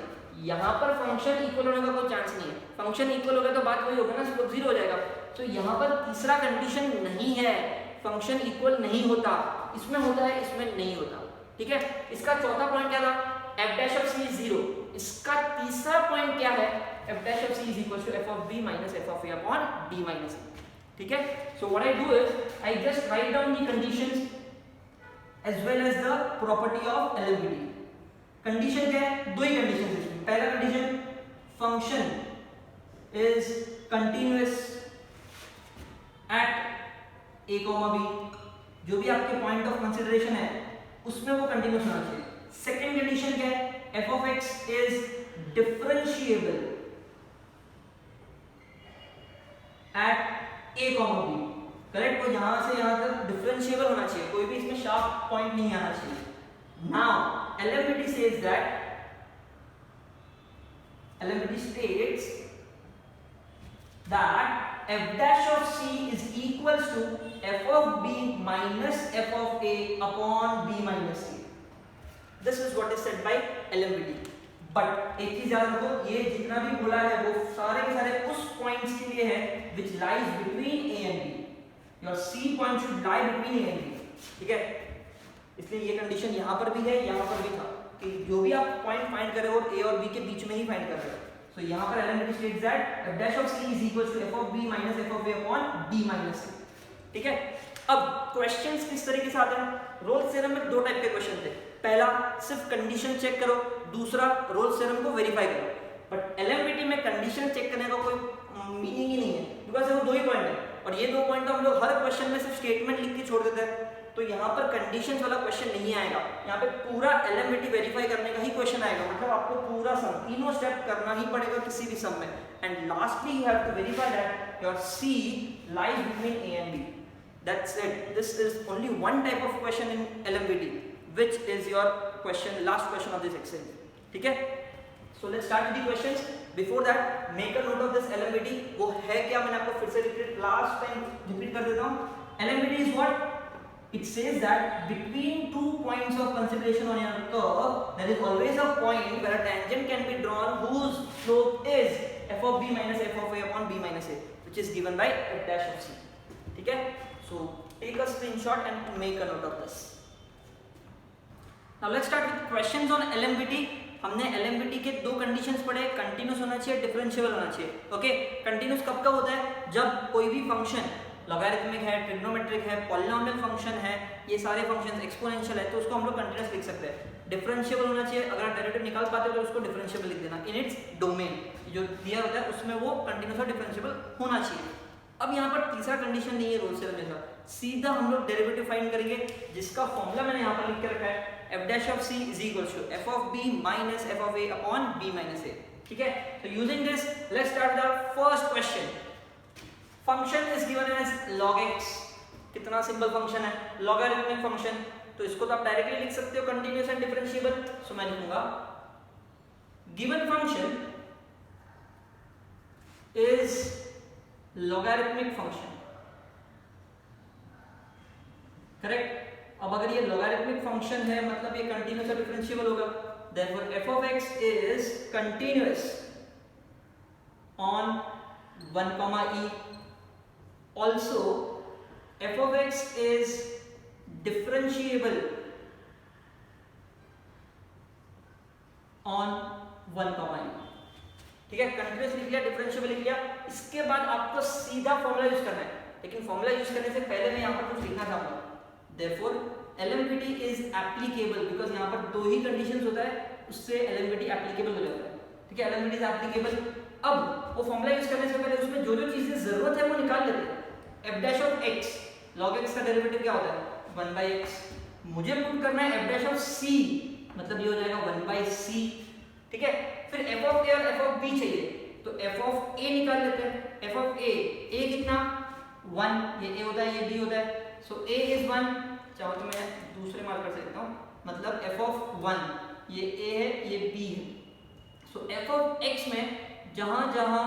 यहाँ पर फंक्शन इक्वल होने का कोई चांस नहीं है, फंक्शन इक्वल हो गया तो बात वही होगा ना, स्लोप जीरो हो जाएगा। तो यहाँ पर तीसरा कंडीशन नहीं है, फंक्शन इक्वल नहीं होता, इसमें होता है, इसमें नहीं होता, ठीक है। इसका चौथा पॉइंट क्या था, f dash of c is 0, इसका तीसरा पॉइंट क्या है, f dash of c is equals to f of b minus f of a upon b minus a, ठीक है। So what I do is I just write down the conditions as well as the property of LMDT। Condition क्या है, दो ही condition है इसमें। पहला condition, function is continuous at a, b, जो भी आपके पॉइंट ऑफ कंसिडरेशन है उसमें वो कंटिन्यूअस होना चाहिए। सेकंड कंडीशन क्या है, f of x is differentiable eight a, b, correct. तो यहां से यहां तक डिफरेंशिएबल होना चाहिए, कोई भी इसमें शार्प पॉइंट नहीं आना चाहिए। Now LMDT says that LMDT states that f dash of c is equals to f of b minus f of a upon b minus a। This is what is said by LMDT। But एक चीज याद रखो, ये जितना भी बोला है वो सारे के सारे उस पॉइंट्स के लिए है which lies between a and b। Your c point should lie between a and b, ठीक है। इसलिए ये कंडीशन यहाँ पर भी है, यहाँ पर भी था कि जो भी आप पॉइंट फाइंड कर रहे हो a और b के बीच में ही फाइंड कर रहे हो। So यहाँ पर LMDT states that f dash of c is equals to f of b minus f of a upon b minus a, ठीक है। अब क्वेश्चंस किस तरीके से आते हैं, रोल्स थ्योरम में दो टाइप के क्वेश्चन थे, पहला सिर्फ कंडीशन चेक करो, दूसरा रोल्स थ्योरम को वेरीफाई करो। बट LMDT में कंडीशन चेक करने का कोई मीनिंग ही नहीं है, बिकॉज वो दो ही पॉइंट है और ये दो पॉइंट हम लोग हर क्वेश्चन में सिर्फ स्टेटमेंट लिख के छोड़ देते हैं। तो यहाँ पर कंडीशंस वाला क्वेश्चन नहीं आएगा, यहाँ पे पूरा LMDT वेरीफाई करने का ही क्वेश्चन आएगा, मतलब आपको पूरा सम तीनों स्टेप करना ही पड़ेगा किसी भी सम में। And lastly you have to verify that your C lies between A and B। That's it। This is only one type of question in LMDT, which is your question, last question of this exercise, ठीक है। So let's start with the questions। Before that, make a note of this LMDT। वो है क्या, मैंने आपको फिर से last time repeat कर देता हूँ। LMDT is what? It says that between two points of consideration on your curve, there is always a point where a tangent can be drawn whose slope is f of b minus f of a upon b minus a, which is given by f dash of c, ठीक है। So take a screenshot and make a note of this। Now let's start with questions on LMDT। हमने LMDT के दो conditions पढ़े, continuous होना चाहिए, differentiable होना चाहिए, ओके। कंटिन्यूस कब कब होता है, जब कोई भी फंक्शन लॉगरिथमिक है, ट्रिग्नोमेट्रिक है, पॉलिनोमियल फंक्शन है, ये सारे फंक्शंस एक्सपोनेंशियल है, तो उसको हम लोग कंटीन्यूअस लिख सकते हैं। डिफरेंशिएबल होना चाहिए, अगर आप डेरिवेटिव निकाल पाते हो तो उसको डिफरेंशिएबल लिख देना इन इट्स डोमेन, जो दिया होता है उसमें वो कंटीन्यूअस और डिफरेंशिएबल होना चाहिए। अब यहाँ पर तीसरा कंडीशन नहीं है रोल्स थ्योरम जैसा, सीधा हम लोग डेरिवेटिव फाइंड करेंगे, जिसका फॉर्मूला मैंने यहाँ पर लिख के रखा है f dash of c is equals to f of b minus f of a upon b minus a. ठीक है, तो using this let's start the first question. Function is given as log x. कितना simple function है, logarithmic function. तो इसको तो आप directly लिख सकते हो कंटीन्यूअस एंड डिफरेंशिएबल. सो मैं लिखूंगा given function is logarithmic function. Correct. अब अगर ये लॉगरिथमिक फंक्शन है मतलब ये कंटीन्यूअस और डिफरेंशिएबल होगा. Therefore f of x is continuous on 1, e. Also f of x is differentiable on 1, e. ठीक है, कंटीन्यूअस लिख लिया, डिफरेंशिएबल लिख लिया. इसके बाद आपको सीधा फॉर्मूला यूज करना है, लेकिन फॉर्मूला यूज करने से पहले मैं यहाँ पर कुछ लिखना चाहूंगा. Therefore LMPT is applicable because यहाँ पर दो ही कंडीशंस होता है, उससे LMPT एप्लीकेबल हो जाता है. ठीक है, LMPT is applicable. अब वो फॉर्मूला यूज करने से पहले उसमें जो जो चीजें जरूरत है वो निकाल लेते हैं. f dash of x, log x का डेरिवेटिव क्या होता है 1/x. मुझे प्रूव करना है f dash of c, मतलब ये हो जाएगा 1/c. ठीक है, फिर f of a और f of b चाहिए, तो f of a निकाल लेते हैं. f of a कितना 1, ये a होता है ये b होता है. सो a is 1. चाहो तो मैं दूसरे मार्कर से लिखता हूँ, मतलब f of 1 ये a है ये b है. सो f of x में जहां जहां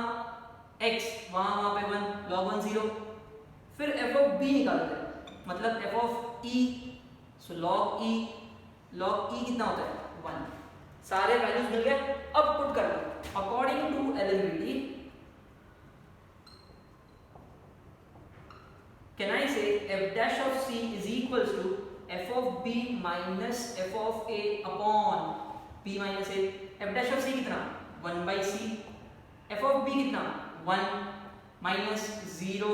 x वहां पे 1, log 1 0. फिर f of b निकालते हैं, मतलब f of e. So log e कितना होता है 1. सारे वैल्यूज मिल गए. अब पुट कर लो according to LMPT. Can I say f dash of c is equals to f of b minus f of a upon b minus a. f dash of c कितना 1/c. f of b कितना 1 minus 0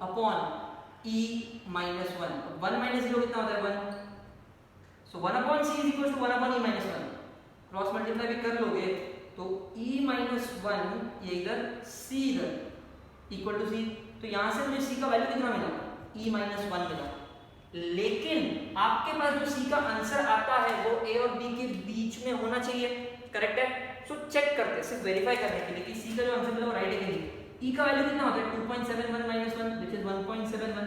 upon e minus 1. 1 minus 0 कितना होता है 1. So 1 upon c is equals to 1 upon e minus 1. Cross multiply भी कर लोगे तो e minus 1 ये इधर c इधर इक्वल टू c. तो यहां से मुझे c का वैल्यू कितना मिला e minus 1 मिला. लेकिन आपके पास जो c का आंसर आता है वो a और b के बीच में होना चाहिए. करेक्ट है. सो चेक करते हैं सिर्फ वेरीफाई करने के लिए कि c का जो आंसर मिला वो राइट है कि नहीं. e का वैल्यू कितना होता है 2.71 minus 1 which is 1.71.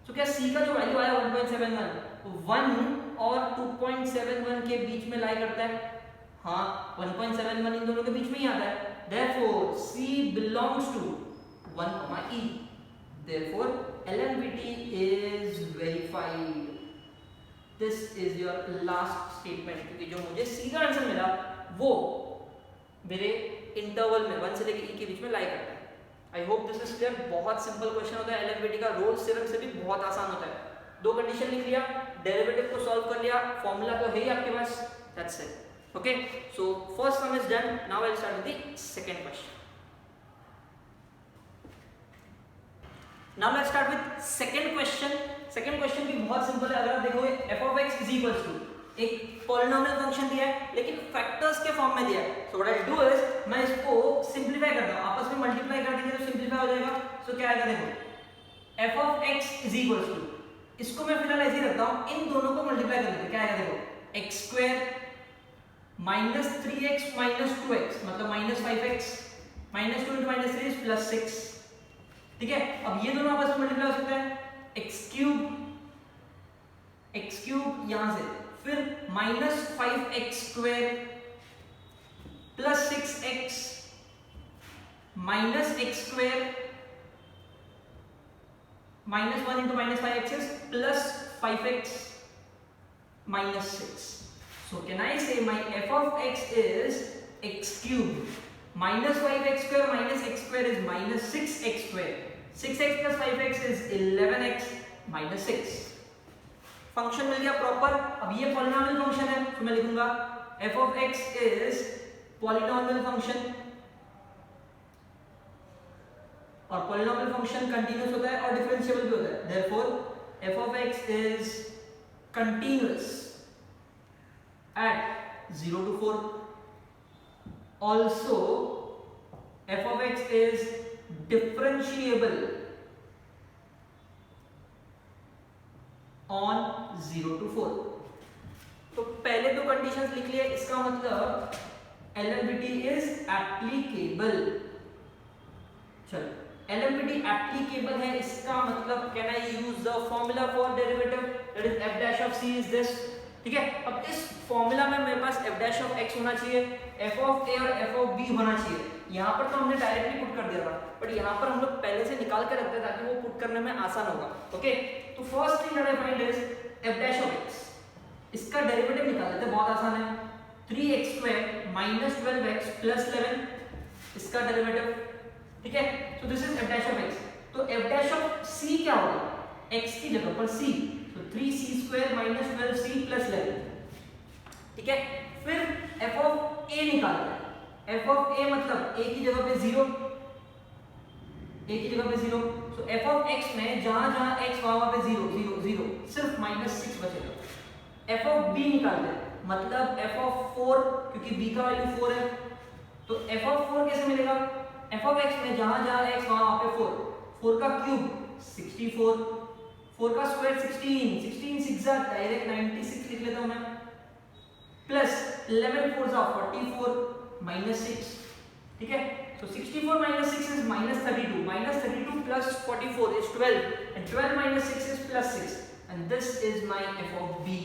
सो क्या c का जो वैल्यू आया 1.71 1 और 2.71 के बीच में लाई करता है. हाँ 1.71 इन दोनों के बीच में ही आता है. Therefore c belongs to 1, e. Therefore LMPT is verified. This is your last statement, क्योंकि जो मुझे सीधा आंसर मिला वो मेरे इंटरवल में 1 से लेकर e के बीच में लाई करता है. आई होप दिस इज क्लियर. बहुत सिंपल क्वेश्चन होता है LMPT का. रोल्स थ्योरम से भी बहुत आसान होता है. दो कंडीशन लिख लिया, डेरिवेटिव को सॉल्व कर लिया, फॉर्मूला तो है ही आपके पास. That's it. Okay, so first sum is done. Now I will start with the second question. Now let's start with second question. Second question भी बहुत सिंपल है. अगर आप देखोगे f of x is equals to एक polynomial function दिया है लेकिन फैक्टर्स के फॉर्म में दिया है. So what I'll do is मैं इसको सिंपलीफाई करता हूँ. आपस में मल्टीप्लाई कर देंगे तो सिंपलीफाई हो जाएगा. So क्या आएगा देखो f of x is equals to, इसको मैं फिलहाल ऐसे ही रखता हूँ, इन दोनों को मल्टीप्लाई कर देते हैं. क्या आएगा देखो x square minus 3x minus 2x मतलब minus 5x minus 2 into minus 3 is plus 6. ठीक है, अब ये दोनों आपस में मल्टीप्लाई हो सकता है. x क्यूब यहां से, फिर minus 5x square plus 6x minus x square minus 1 into minus 5x is plus 5x minus 6. So can I say my f of x is x cube minus 5x square minus x square is minus 6x square. 6x plus 5x is 11x minus 6. Function मिल गया proper. अब ये polynomial function है तो मैं लिखूंगा f of x is polynomial function. और polynomial function continuous होता है और डिफरेंशिएबल भी होता है. Therefore f of x is continuous at 0 to 4. Also f of x is differentiable on 0 to 4। तो पहले दो कंडीशंस लिख लिए, इसका मतलब LMPT इज एप्लीकेबल। चलो, LMPT एप्लीकेबल है, इसका मतलब can I use the formula for derivative that is f dash of c is this. ठीक है, अब इस फॉर्मूला में मेरे पास f dash of x होना चाहिए, f of a और f of b होना चाहिए। यहाँ पर तो हमने डायरेक्टली पुट कर दिया था, बट यहाँ पर हम लोग पहले से निकाल के रखते हैं ताकि वो पुट करने में आसान होगा। ओके, तो first thing that I find is f dash of x, इसका डेरिवेटिव निकाल लेते हैं, बहुत आसान है। 3x square minus 12x plus 11 इसका डेरिवेटिव। ठीक है, सो this is f dash of x। तो f dash of c क्या होगा, x की जगह पर c, तो 3c square minus 12c plus 11। ठीक है, फिर f of a निकालना है। f of a मतलब a की जगह पे 0, a की जगह पे 0, सो f of x में जहां जहां x वहां पे 0 0 0, सिर्फ -6 बचेगा। f of b निकालना है, मतलब f of 4, क्योंकि b का वैल्यू 4 है, तो f of 4 कैसे मिलेगा, f of x में जहां जहां x वहां पे 4, 4 का क्यूब 64, 4 का स्क्वायर 16, 16 6 जा डायरेक्ट 96 लिख लेता हूं मैं, प्लस 11 4 जा 44 -6। ठीक है, so 64 minus 6 is -32, -32 plus 44 is 12, and 12 minus 6 is +6, and this is my f of b।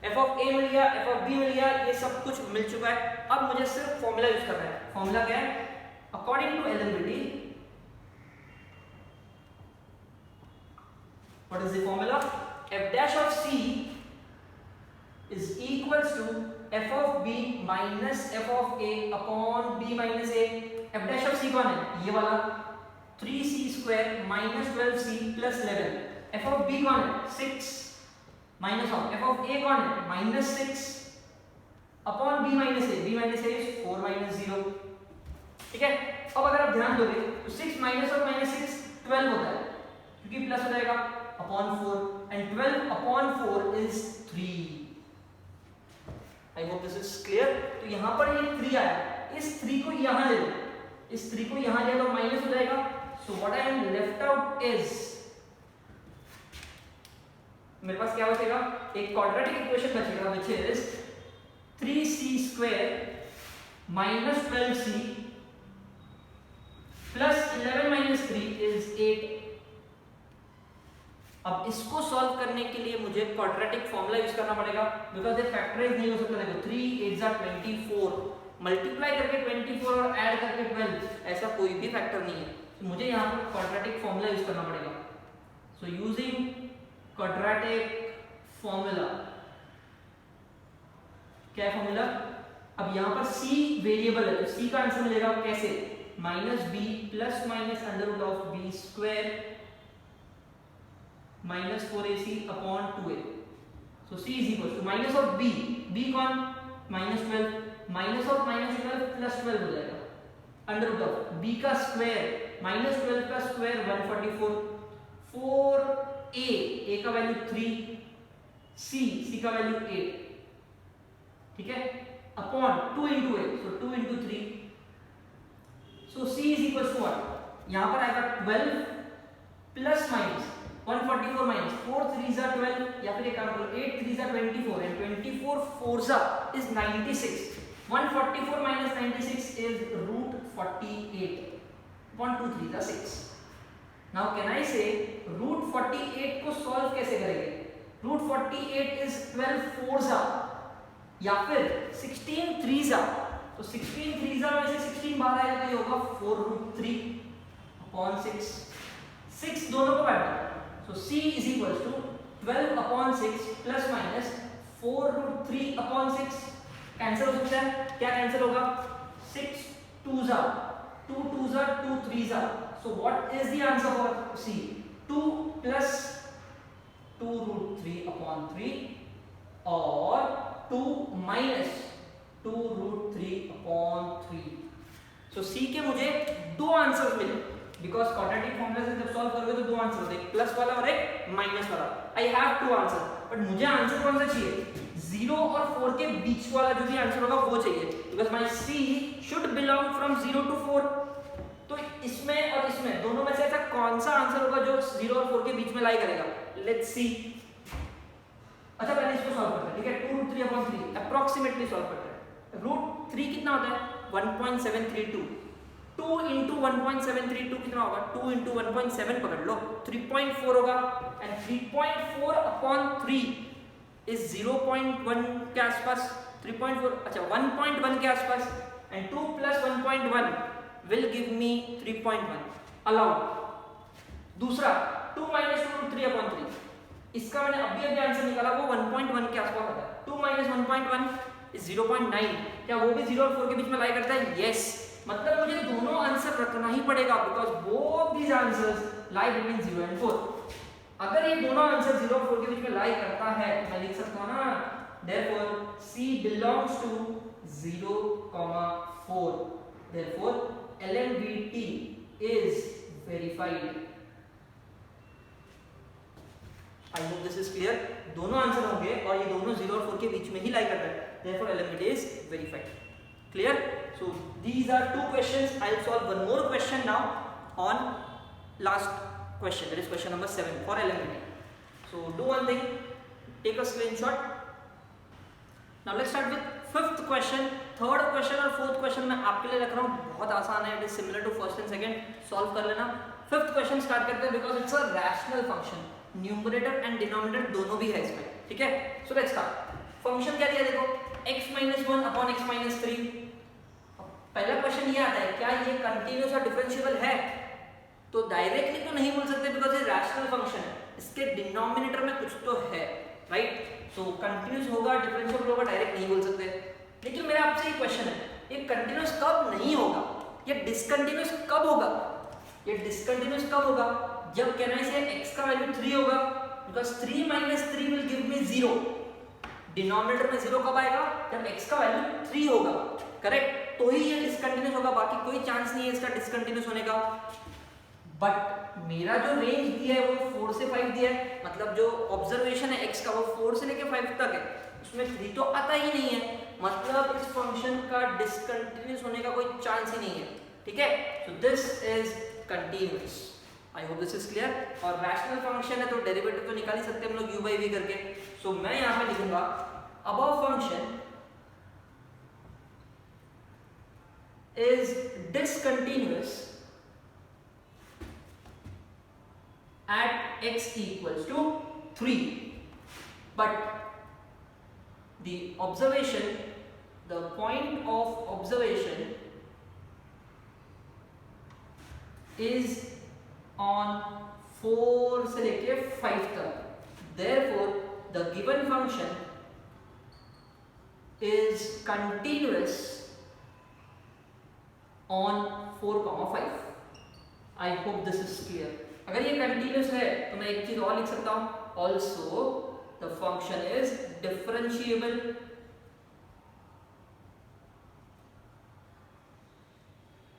f of a मिल गया, f of b मिल गया, ये सब कुछ मिल चुका है। अब मुझे सिर्फ फॉर्मूला यूज करना है। फॉर्मूला क्या है, according to LMPT, what is the formula, f dash of c is equals to f of b minus f of a upon b minus a। f dash of c कौन है, ये वाला 3c square minus 12c plus 11। f of b कौन है, 6 minus of f of a कौन है, -6 upon b minus a, b minus a is 4 minus 0। ठीक है, अब अगर आप ध्यान दोगे तो 6 minus of -6 12 होता है, क्योंकि प्लस हो जाएगा upon 4, and 12 upon 4 is 3। I hope this is clear। तो यहाँ पर ये 3 आया, इस 3 को यहाँ ले लो, इस 3 को यहाँ ले लो, माइनस हो जाएगा। So what I am left out is, मेरे पास क्या बचेगा, एक क्वाड्रेटिक इक्वेशन बचेगा which is 3c square minus 12c plus 11 minus 3 is 8। अब इसको सॉल्व करने के लिए मुझे क्वाड्रेटिक फॉर्मूला यूज करना पड़ेगा, बिकॉज ये फैक्टराइज नहीं हो सकता। देखो 3 8 24, मल्टीप्लाई करके 24 और ऐड करके 12, ऐसा कोई भी फैक्टर नहीं है, तो मुझे यहाँ पर क्वाड्रेटिक फॉर्मूला यूज करना पड़ेगा। सो यूजिंग क्वाड्रेटिक फॉर्मूला, क्या है फॉर्मूला, अब यहाँ पर c वेरिएबल है, तो c का आंसर मिलेगा कैसे, -b plus minus under root of b square minus 4ac upon 2a। so c is equal to minus of b, b कौन, -12, minus of -12 plus 12 हो जाएगा, अंडर रूट ऑफ b का square -12 का square 144, 4a, a का value 3, c का value 8। ठीक है, upon 2 into a, so 2 into 3, so c is equal to what, यहाँ पर आएगा 12 plus minus 144 minus 4 3s are 12, या फिर एक काम करो 8 3s are 24 and 24 4s is 96। 144 minus 96 is root 48, 1 2 3s are 6। now can I say root 48 को solve कैसे करेंगे, root 48 is 12 4s या फिर 16 3s, तो 16 3s में से 16 बाहर आएगा तो ये होगा 4 root 3 upon 6, 6 दोनों को काट दो। So c is equals to 12 upon 6 plus minus 4 root 3 upon 6। Cancel हो सकता है, क्या कैंसिल होगा, 6 2s are 2 2s are 2 3s are। So what is the answer for c, 2 plus 2 root 3 upon 3 और 2 minus 2 root 3 upon 3। So c के मुझे दो answers मिले, बिकॉज क्वाड्रेटिक फॉर्मूला से जब सॉल्व करोगे तो दो आंसर होते हैं, एक प्लस वाला और एक माइनस वाला। I have two answer, but मुझे आंसर कौन सा चाहिए, 0 और 4 के बीच वाला जो भी आंसर होगा वो चाहिए, because my c should belong from 0 to 4। तो इसमें और इसमें दोनों में से ऐसा कौन सा आंसर होगा जो 0 और 4 के बीच में लाई करेगा? Let's see. अच्छा पहले इसको सॉल्व करते हैं, ठीक है। 2√3/3 अप्रोक्सीमेटली सॉल्व करते हैं। √3 कितना होता है? 1.732। 2 into 1.732 कितना होगा? 2 into 1.7 पकड़ लो, 3.4 होगा। एंड 3.4/3 इज 0.1 के आसपास, 3.4 अच्छा 1.1 के आसपास। And 2 plus 1.1 will give me 3.1 allowed. दूसरा 2 minus 2√3/3, इसका मैंने अभी आंसर निकाला, वो 1.1 के आसपास होता है। 2 minus 1.1 is 0.9। क्या वो भी 0 और 4 के बीच में लाई करता है? यस। मतलब मुझे दोनों आंसर रखना ही पड़ेगा because both these answers lie between 0 and 4। अगर ये दोनों आंसर 0 और 4 के बीच में लाई करता है तो मैं लिख सकता हूं ना, therefore C belongs to 0,4, therefore LMVT is verified। I hope this is clear। दोनों आंसर होंगे और ये दोनों 0 और 4 के बीच में ही लाई करता है, therefore LMVT is verified। Clear? So these are two questions। I'll solve one more question now on last question, that is question number 7 for LMVT। So do one thing, take a screenshot। Now let's start with fifth question। Third question और fourth question मैं आपके लिए रख रहा हूँ, बहुत आसान है, it is similar to first and second, solve कर लेना। फिफ्थ क्वेश्चन स्टार्ट करते हैं because it's a rational function, numerator and denominator दोनों भी है इसमें, ठीक है। सो लेट्स स्टार्ट। फंक्शन क्या दिया देखो, x-1/x-3। पहला क्वेश्चन ये आता है, क्या ये कंटीन्यूअस और डिफरेंशिएबल है? तो डायरेक्टली तो नहीं बोल सकते बिकॉज ये रैशनल फंक्शन है, इसके डिनोमिनेटर में कुछ तो है, राइट। सो कंटीन्यूअस होगा, डिफरेंशिएबल होगा, डायरेक्ट नहीं बोल सकते। लेकिन मेरा आपसे एक क्वेश्चन है, ये कंटीन्यूअस कब नहीं होगा? ये डिसकंटीन्यूअस कब होगा? ये डिसकंटीन्यूअस कब होगा? जब कहना है x का वैल्यू 3 होगा, because 3 minus 3 will give me 0। Denominator में 0 कब आएगा? जब x का वैल्यू 3 होगा, करेक्ट। तो ही ये डिसकंटीन्यूअस होगा, बाकी कोई चांस नहीं है इसका डिसकंटीन्यूअस होने का। बट मेरा जो रेंज दिया है वो 4 से 5 दिया है, मतलब जो ऑब्जर्वेशन है x का वो 4 से लेके 5 तक है, उसमें 3 तो आता ही नहीं है, मतलब इस फंक्शन का डिसकंटीन्यूअस होने का कोई चांस ही नहीं है, ठीक है। सो this is continuous. I hope this is clear. और रैशनल फंक्शन है तो डेरिवेटिव तो निकाल ही सकते हैं हम लोग u by v करके। सो मैं यहां पे लिखूंगा above function is discontinuous at x equals to 3, but the observation, the point of observation is on 4 से लेके 5 तक, therefore the given function is continuous on 4,5। I hope this is clear। अगर ये कंटीन्यूअस है तो मैं एक चीज और लिख सकता हूं, also the function is differentiable.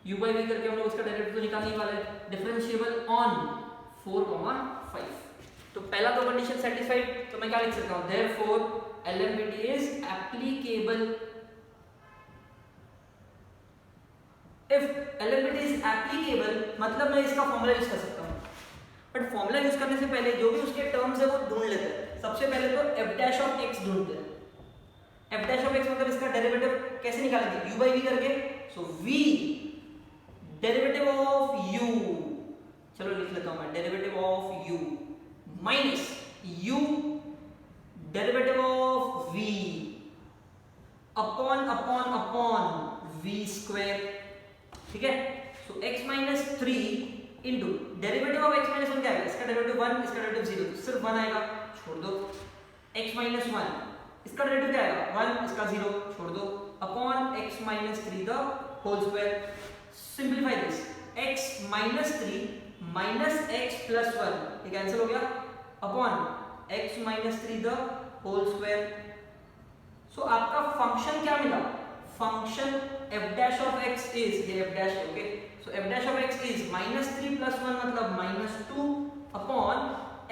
u by v करके हम लोग उसका डेरिवेटिव तो निकालने वाले हैं, डिफरेंशिएबल ऑन 4,5। तो पहला तो कंडीशन सेटिस्फाइड, तो मैं क्या लिख सकता हूं, therefore LMVT is applicable। If LMVT is applicable मतलब मैं इसका फॉर्मूला यूज कर सकता हूं, बट फॉर्मूला यूज करने से पहले जो भी उसके टर्म्स है वो ढूंढ लेते हैं। सबसे पहले तो f' ढूंढते हैं। f' मतलब इसका डेरिवेटिव कैसे निकालेंगे, u by v करके। सो v डेरिवेटिव ऑफ u, चलो लिख लेता हूं मैं, derivative of u minus u derivative of v upon v square, ठीक है। सो x minus 3 into derivative of x minus 1 क्या है, इसका डेरिवेटिव 1, इसका डेरिवेटिव 0, सिर्फ 1 आएगा, छोड़ दो। x minus 1 इसका डेरिवेटिव क्या आएगा, 1, इसका 0, छोड़ दो, upon x minus 3 the whole square. Simplify this, x minus 3 minus x plus 1 ये कैंसिल हो गया, upon x minus 3 the whole square. So आपका फंक्शन क्या मिला, function f' of x is, ये f', okay. So f' of x is -3 plus 1 मतलब -2 upon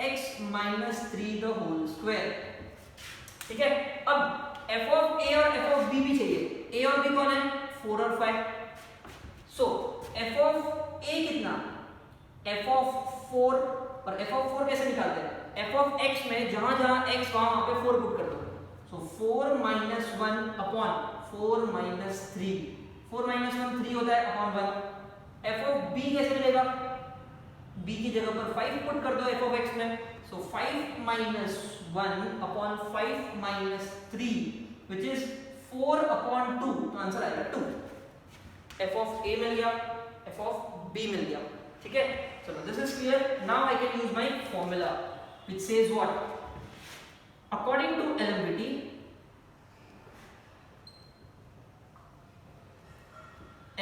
x minus 3 the whole square, ठीक है। अब f of a और f of b भी चाहिए, a और b कौन है, 4 और 5। सो f of ए कितना, एफ ऑफ 4, और एफ ऑफ 4 कैसे निकालते हैं, एफ ऑफ एक्स में जहां जहां एक्स वहां पे 4 पुट कर दो, सो 4 माइनस 1 अपॉन 4 माइनस 3, 4 माइनस 1 3 होता है अपॉन 1। एफ ऑफ बी कैसे मिलेगा, बी की जगह पर 5 पुट कर दो एफ ऑफ एक्स में, सो 5 minus 1 upon 5 minus 3 which is 4 upon 2, तो आंसर आएगा 2। एफ ऑफ ए मिल गया, एफ ऑफ बी मिल गया, ठीक है। चलो this is clear. Now I can use my formula which says what, according to LMVT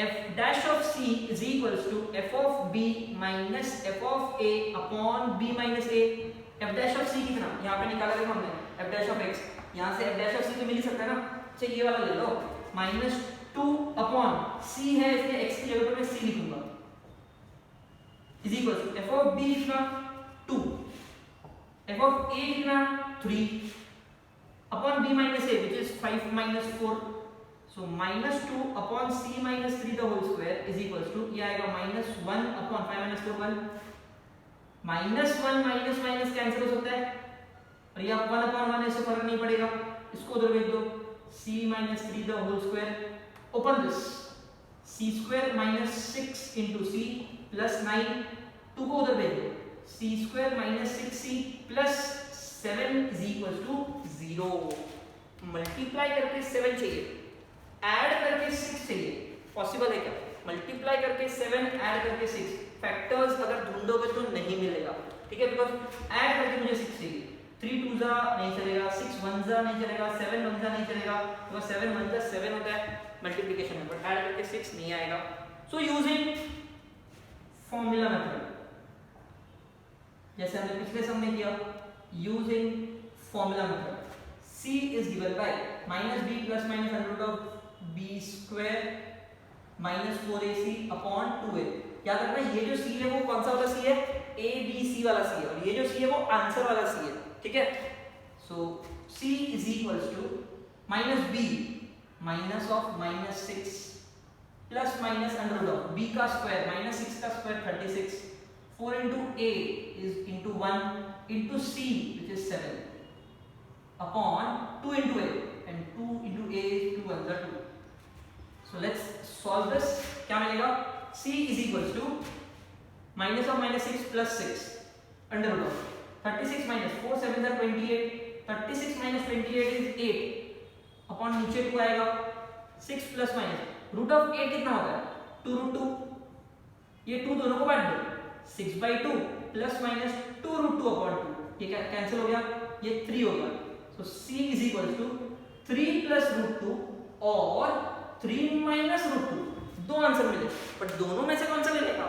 f dash of c is equals to f of b minus f of a upon b minus a। f dash of c कितना, यहाँ पे निकाला देखो हमने f dash of x, यहाँ से f dash of c तो मिल ही सकता है ना, चलिए ये वाला ले लो, माइनस 2 अपॉन c है, इसलिए x की जगह पर मैं c लिखूंगा, is equal to f of b कितना 2, f of a कितना 3 upon b minus a which is 5 minus 4, so minus 2 upon c minus 3 the whole square is equals to, ये आएगा minus 1 upon 5 minus 4 1, minus 1 minus minus cancel हो सकता है, और ये 1 upon 1 इससे फर्क नहीं पड़ेगा, इसको उधर भेज दो, c minus 3 the whole square, open this, c square minus 6 into c plus 9, 2 को उधर भेज दो, c square minus 6c plus 7 is equals to 0, multiply करके 7 चाहिए, ऐड करके 6 चाहिए, पॉसिबल है क्या, मल्टीप्लाई करके 7 ऐड करके 6, फैक्टर्स अगर ढूंढोगे तो नहीं मिलेगा, ठीक है, बिकॉज ऐड करके मुझे 6 चाहिए, 3 2 जा नहीं चलेगा, 6 1 जा नहीं चलेगा, 7 1 जा नहीं चलेगा, तो 7 1 जा 7 होता है मल्टीप्लिकेशन में, बट ऐड करके 6 नहीं आएगा। सो यूजिंग फॉर्मूला मेथड, जैसे हमने पिछले सम में किया, using formula method, c is given by minus b plus minus under root of b square minus 4ac upon 2a। याद रखना ये जो c है वो कौन सा वाला c है, a b c वाला c है, और ये जो c है वो आंसर वाला c है, ठीक है। सो c is equals to minus b minus of minus 6 plus minus under root of b का स्क्वायर minus 6 का square 36, 4 into a is into 1 into c which is 7 upon 2 into a, and 2 into a is 2 1 2। So let's solve this, क्या मिलेगा, c is equals to minus of minus 6 plus 6 under root of 36 minus 4 7 are 28, 36 minus 28 is 8 upon नीचे 2 आएगा, 6 plus minus root of 8 कितना होता है 2 root 2, ये 2 दोनों को बांट दो, 6 by 2 plus minus 2 root 2 upon 2, ये क्या कैंसिल हो गया, ये 3 हो गया। So c is equals to 3 plus root 2 और 3 minus root 2, दो आंसर मिले, बट दोनों में से कौन सा मिलेगा,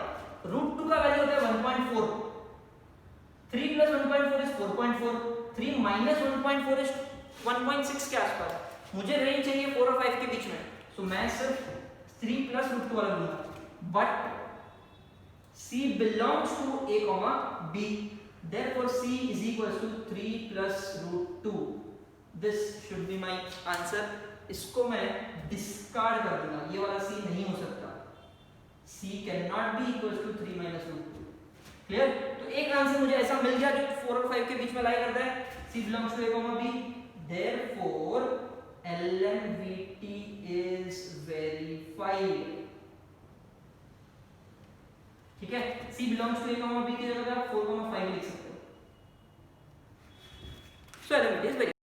root 2 का वैल्यू होता है 1.4, 3 plus 1.4 is 4.4, 3 minus 1.4 is 1.6 के आसपास, मुझे रेंज चाहिए 4 और 5 के बीच में, so मैं सिर्फ 3 plus root 2 वाला लूंगा, but c belongs to a, b, therefore c is equals to 3 plus root 2, this should be my answer। इसको मैं डिस्कार्ड कर दूंगा, ये वाला c नहीं हो सकता, c cannot be equals to 3 minus root 2, clear. तो एक आंसर मुझे ऐसा मिल गया जो 4 और 5 के बीच में लाई करता है, c belongs to a, b, therefore LMVT is verified, ठीक है। c belongs to a, b की जगह पे आप 4, 5 लिख सकते हो, so LMVT is verified।